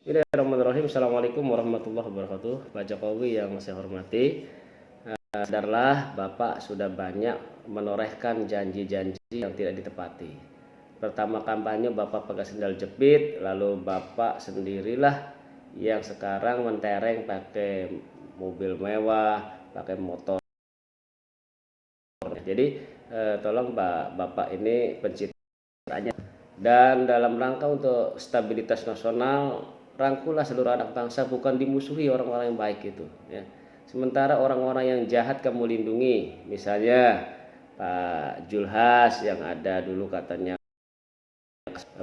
Bismillahirrahmanirrahim. Assalamualaikum warahmatullahi wabarakatuh. Pak Jokowi yang saya hormati, sadarlah Bapak sudah banyak menorehkan janji-janji yang tidak ditepati. Pertama kampanye Bapak pakai sendal jepit, lalu Bapak sendirilah yang sekarang mentereng pakai mobil mewah, pakai motor. Jadi tolong Bapak ini pencitraannya. Dan dalam rangka untuk stabilitas nasional, rangkulah seluruh anak bangsa, bukan dimusuhi orang-orang yang baik itu ya. Sementara orang-orang yang jahat kamu lindungi, misalnya Pak Julhas yang ada dulu katanya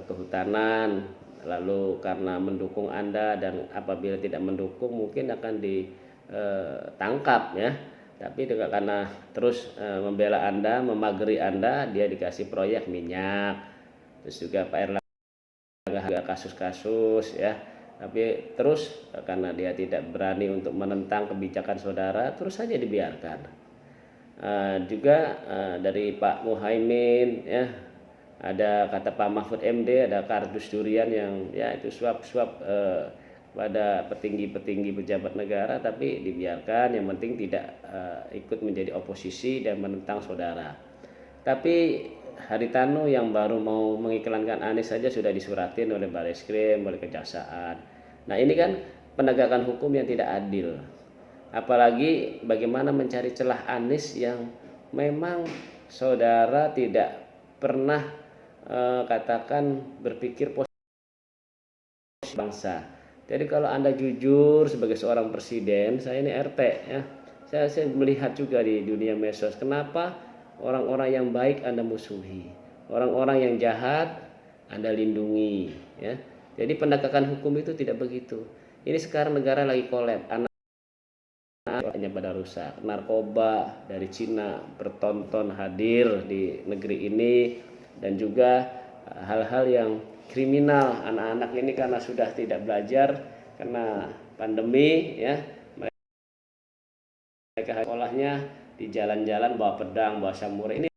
kehutanan, lalu karena mendukung Anda dan apabila tidak mendukung mungkin akan ditangkap ya. Tapi karena terus membela Anda, memageri Anda, dia dikasih proyek minyak. Terus juga Pak Erlangga kasus-kasus ya. Tapi terus karena dia tidak berani untuk menentang kebijakan saudara, terus saja dibiarkan. Juga dari Pak Muhaimin ya, ada kata Pak Mahfud MD, ada kardus durian yang ya itu suap-suap pada petinggi-petinggi pejabat negara, tapi dibiarkan, yang penting tidak ikut menjadi oposisi dan menentang saudara. Tapi Haritanu yang baru mau mengiklankan Anies saja sudah disuratin oleh Bareskrim, oleh Kejaksaan. Nah ini kan penegakan hukum yang tidak adil. Apalagi bagaimana mencari celah Anies yang memang saudara tidak pernah katakan berpikir positif bangsa. Jadi kalau Anda jujur sebagai seorang presiden, saya ini RT ya. Saya melihat juga di dunia medsos, kenapa orang-orang yang baik Anda musuhi, orang-orang yang jahat Anda lindungi ya. Jadi penegakan hukum itu tidak begitu. Ini sekarang negara lagi kolab, anak-anaknya pada rusak. Narkoba dari Cina bertonton hadir di negeri ini, dan juga hal-hal yang kriminal. Anak-anak ini karena sudah tidak belajar karena pandemi ya, mereka sekolahnya di jalan-jalan bawa pedang, bawa samurai. Ini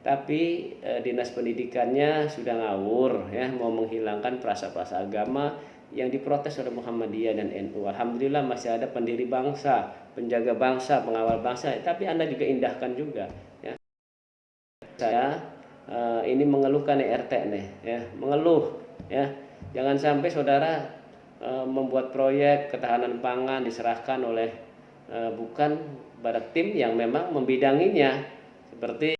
tapi dinas pendidikannya sudah ngawur ya, mau menghilangkan frasa-frasa agama yang diprotes oleh Muhammadiyah dan NU. Alhamdulillah masih ada pendiri bangsa, penjaga bangsa, pengawal bangsa, tapi Anda juga indahkan juga ya. Saya ini mengeluhkan RT nih ya, mengeluh ya, jangan sampai saudara membuat proyek ketahanan pangan diserahkan oleh bukan pada tim yang memang membidanginya, seperti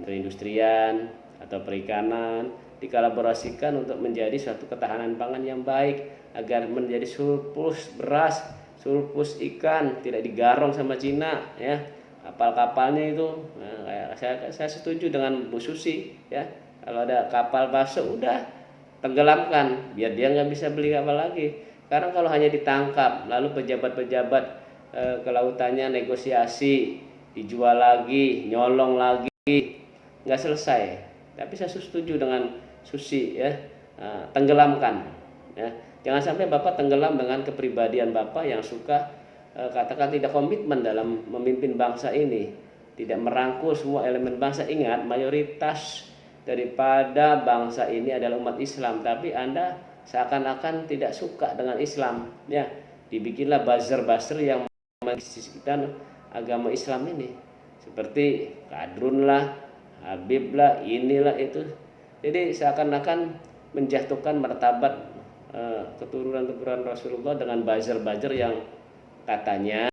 perindustrian atau perikanan, dikolaborasikan untuk menjadi suatu ketahanan pangan yang baik, agar menjadi surplus beras, surplus ikan, tidak digarong sama Cina ya. Kapal-kapalnya itu nah, saya setuju dengan Bu Susi ya, kalau ada kapal masuk udah tenggelamkan biar dia nggak bisa beli kapal lagi. Karena kalau hanya ditangkap lalu pejabat-pejabat kelautannya negosiasi, dijual lagi, nyolong lagi, nggak selesai. Tapi saya setuju dengan Susi ya, tenggelamkan ya. Jangan sampai Bapak tenggelam dengan kepribadian Bapak yang suka katakan tidak komitmen dalam memimpin bangsa ini, tidak merangkul semua elemen bangsa. Ingat, mayoritas daripada bangsa ini adalah umat Islam, tapi Anda seakan-akan tidak suka dengan Islam ya. Dibikinlah buzzer-buzzer yang mensisihkan agama Islam ini, seperti kadrun lah, Habib lah, inilah itu. Jadi seakan-akan menjatuhkan martabat keturunan-keturunan Rasulullah dengan buzzer-buzzer yang katanya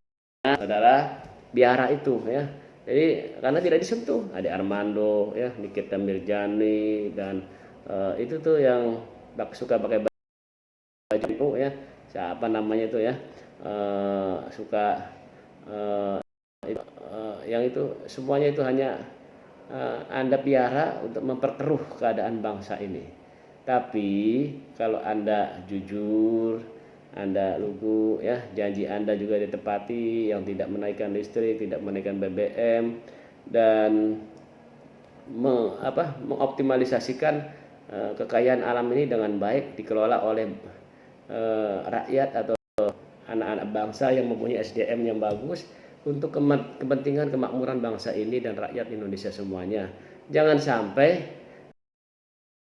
saudara biara itu ya. Jadi karena tidak disentuh, ada Armando ya, Nikita Mirjani, dan itu tuh yang suka pakai baju ya, siapa namanya itu ya, suka yang itu semuanya itu hanya Anda piara untuk memperkeruh keadaan bangsa ini. Tapi kalau Anda jujur, Anda lugu ya, janji Anda juga ditepati, yang tidak menaikkan listrik, tidak menaikkan BBM, dan mengoptimalisasikan kekayaan alam ini dengan baik dikelola oleh rakyat atau anak-anak bangsa yang mempunyai SDM yang bagus untuk kepentingan kemakmuran bangsa ini dan rakyat Indonesia semuanya. Jangan sampai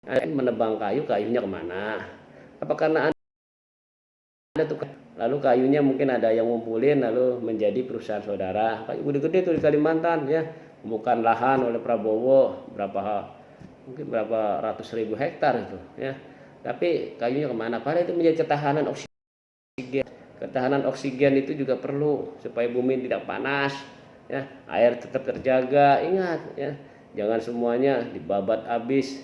menebang kayu, kayunya kemana? Apa karena ada tuh, lalu kayunya mungkin ada yang ngumpulin lalu menjadi perusahaan saudara. Kayu gede-gede tuh di Kalimantan ya, bukan lahan oleh Prabowo mungkin berapa ratus ribu hektar itu ya. Tapi kayunya kemana? Padahal itu menjadi ketahanan oksigen. Ketahanan oksigen itu juga perlu supaya bumi tidak panas ya, air tetap terjaga. Ingat ya, jangan semuanya dibabat habis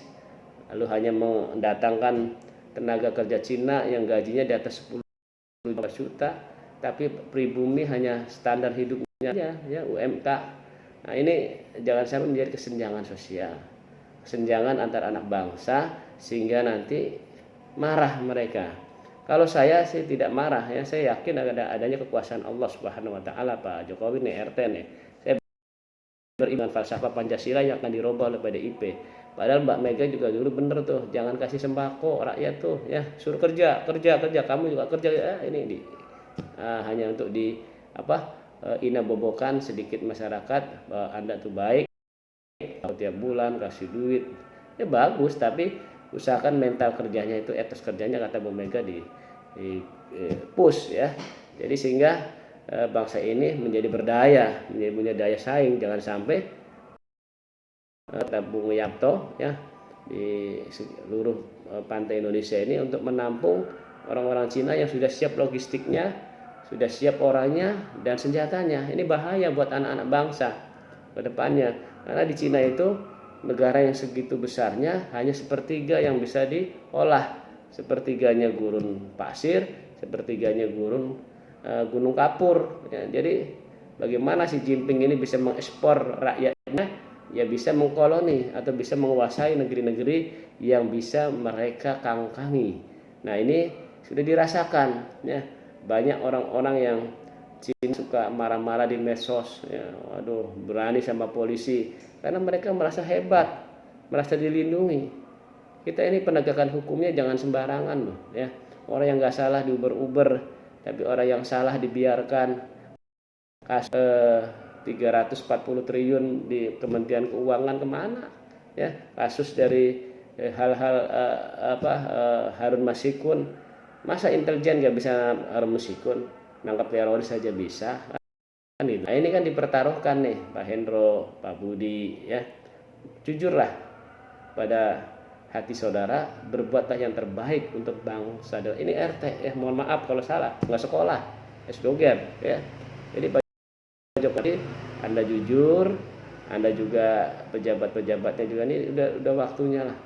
lalu hanya mendatangkan tenaga kerja Cina yang gajinya di atas 10 juta, tapi pribumi hanya standar hidupnya aja ya, UMK. Nah ini jangan sampai menjadi kesenjangan sosial, kesenjangan antar anak bangsa, sehingga nanti marah mereka. Kalau saya sih tidak marah ya, saya yakin adanya kekuasaan Allah Subhanahu Wa Taala. Pak Jokowi nih RT nih, saya beriman falsafah Pancasila yang akan dirubah oleh PDIP. Padahal Mbak Mega juga dulu bener tuh, jangan kasih sembako rakyat tuh ya, suruh kerja, kamu juga kerja ya. Ini hanya untuk di inabobokan sedikit masyarakat bahwa Anda tuh baik, tiap bulan kasih duit ya bagus, tapi usahakan mental kerjanya itu, etos kerjanya kata Bu Mega di push ya. Jadi sehingga bangsa ini menjadi berdaya, menjadi punya daya saing. Jangan sampai Bung Yapto ya di seluruh pantai Indonesia ini untuk menampung orang-orang Cina yang sudah siap logistiknya, sudah siap orangnya dan senjatanya. Ini bahaya buat anak-anak bangsa ke depannya, karena di Cina itu negara yang segitu besarnya hanya sepertiga yang bisa diolah, sepertiganya gurun pasir, sepertiganya gurun gunung kapur ya. Jadi bagaimana si Jinping ini bisa mengekspor rakyatnya, ya bisa mengkoloni atau bisa menguasai negeri-negeri yang bisa mereka kangkangi. Nah ini sudah dirasakan ya, banyak orang-orang yang Cina suka marah-marah di medsos ya, waduh berani sama polisi karena mereka merasa hebat, merasa dilindungi. Kita ini penegakan hukumnya jangan sembarangan loh ya. Orang yang nggak salah diuber-uber, tapi orang yang salah dibiarkan. 340 triliun di Kementerian Keuangan kemana ya, kasus dari hal-hal Harun Masiku, masa intelijen nggak bisa Harun Masiku nangkap teroris saja bisa. Nah ini kan dipertaruhkan nih Pak Hendro, Pak Budi ya, jujurlah pada hati saudara, berbuatlah yang terbaik untuk bangsa. Ini RT mohon maaf kalau salah, nggak sekolah S-Doger ya. Jadi Pak Jokowi, Anda jujur, Anda juga pejabat-pejabatnya juga ini udah waktunya lah,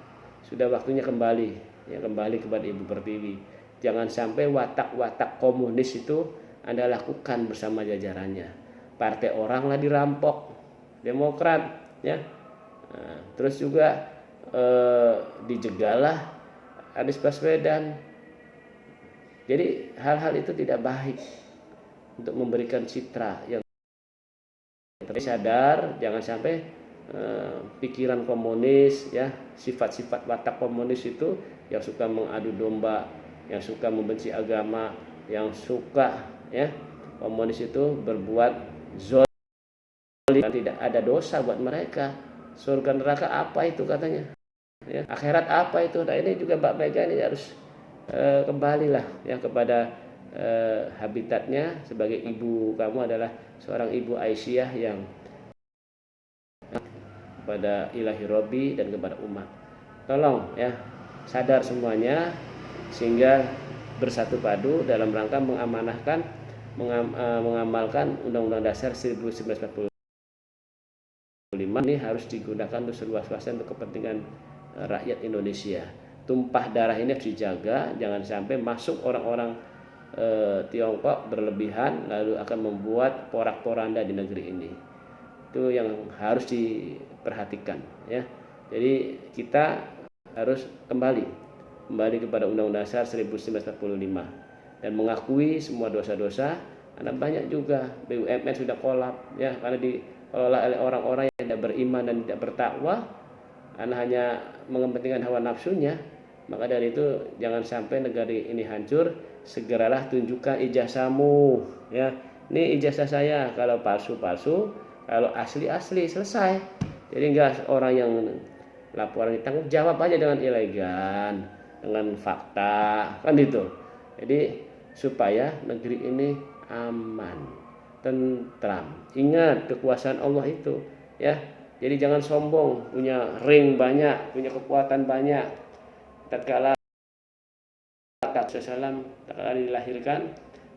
sudah waktunya kembali kepada Ibu Pertiwi. Jangan sampai watak-watak komunis itu Anda lakukan bersama jajarannya. Partai orang lah dirampok, Demokrat ya. Nah, terus juga dijegalah Anies Baswedan. Jadi hal-hal itu tidak baik untuk memberikan citra yang sadar. Jangan sampai pikiran komunis ya, sifat-sifat watak komunis itu yang suka mengadu domba, yang suka membenci agama, yang suka ya, komunis itu berbuat zalim, tidak ada dosa buat mereka. Surga neraka apa itu katanya ya, akhirat apa itu. Nah ini juga Mbak Mega ini harus kembalilah ya kepada habitatnya sebagai ibu. Kamu adalah seorang ibu Aisyah yang kepada ilahi Robi dan kepada umat. Tolong ya sadar semuanya sehingga bersatu padu dalam rangka mengamalkan Undang-Undang Dasar 1945. Ini harus digunakan untuk seluas-luasnya untuk kepentingan rakyat Indonesia. Tumpah darah ini harus dijaga, jangan sampai masuk orang-orang Tiongkok berlebihan lalu akan membuat porak-poranda di negeri ini. Itu yang harus diperhatikan ya. Jadi kita harus kembali kepada Undang-Undang Dasar 1945 dan mengakui semua dosa-dosa. Karena banyak juga BUMN sudah kolap ya, karena dikelola oleh orang-orang yang tidak beriman dan tidak bertakwa, karena hanya mengepentingkan hawa nafsunya. Maka dari itu jangan sampai negara ini hancur. Segeralah tunjukkan ijazahmu ya. Ini ijazah saya, kalau palsu-palsu, kalau asli-asli, selesai. Jadi enggak orang yang laporan tanggung jawab aja dengan elegan, dengan fakta, kan itu. Jadi supaya negeri ini aman, tentram. Ingat kekuasaan Allah itu, ya. Jadi jangan sombong, punya ring banyak, punya kekuatan banyak. Tatkala tatkala dilahirkan,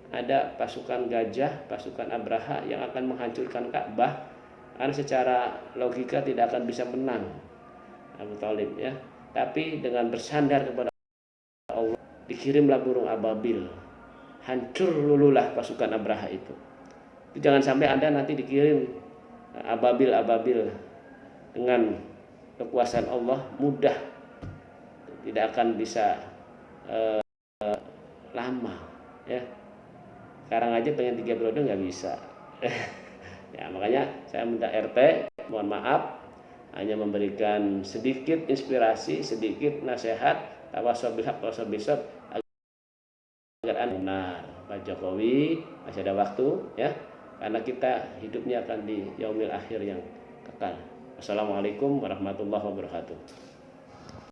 ada pasukan gajah, pasukan Abraha yang akan menghancurkan Ka'bah. Karena secara logika tidak akan bisa menang Abu Thalib, ya. Tapi dengan bersandar kepada Allah, dikirimlah burung ababil, hancur lululah pasukan Abraha itu. Jangan sampai Anda nanti dikirim ababil-ababil dengan kekuasaan Allah mudah, tidak akan bisa lama, ya. Sekarang aja pengen 3 periode nggak bisa. Ya, makanya saya minta RT, mohon maaf, hanya memberikan sedikit inspirasi, sedikit nasihat, tawassul bil haq tawassul bis sabr, agar benar. Pak Jokowi masih ada waktu, ya, karena kita hidupnya akan di yaumil akhir yang kekal. Assalamualaikum warahmatullahi wabarakatuh.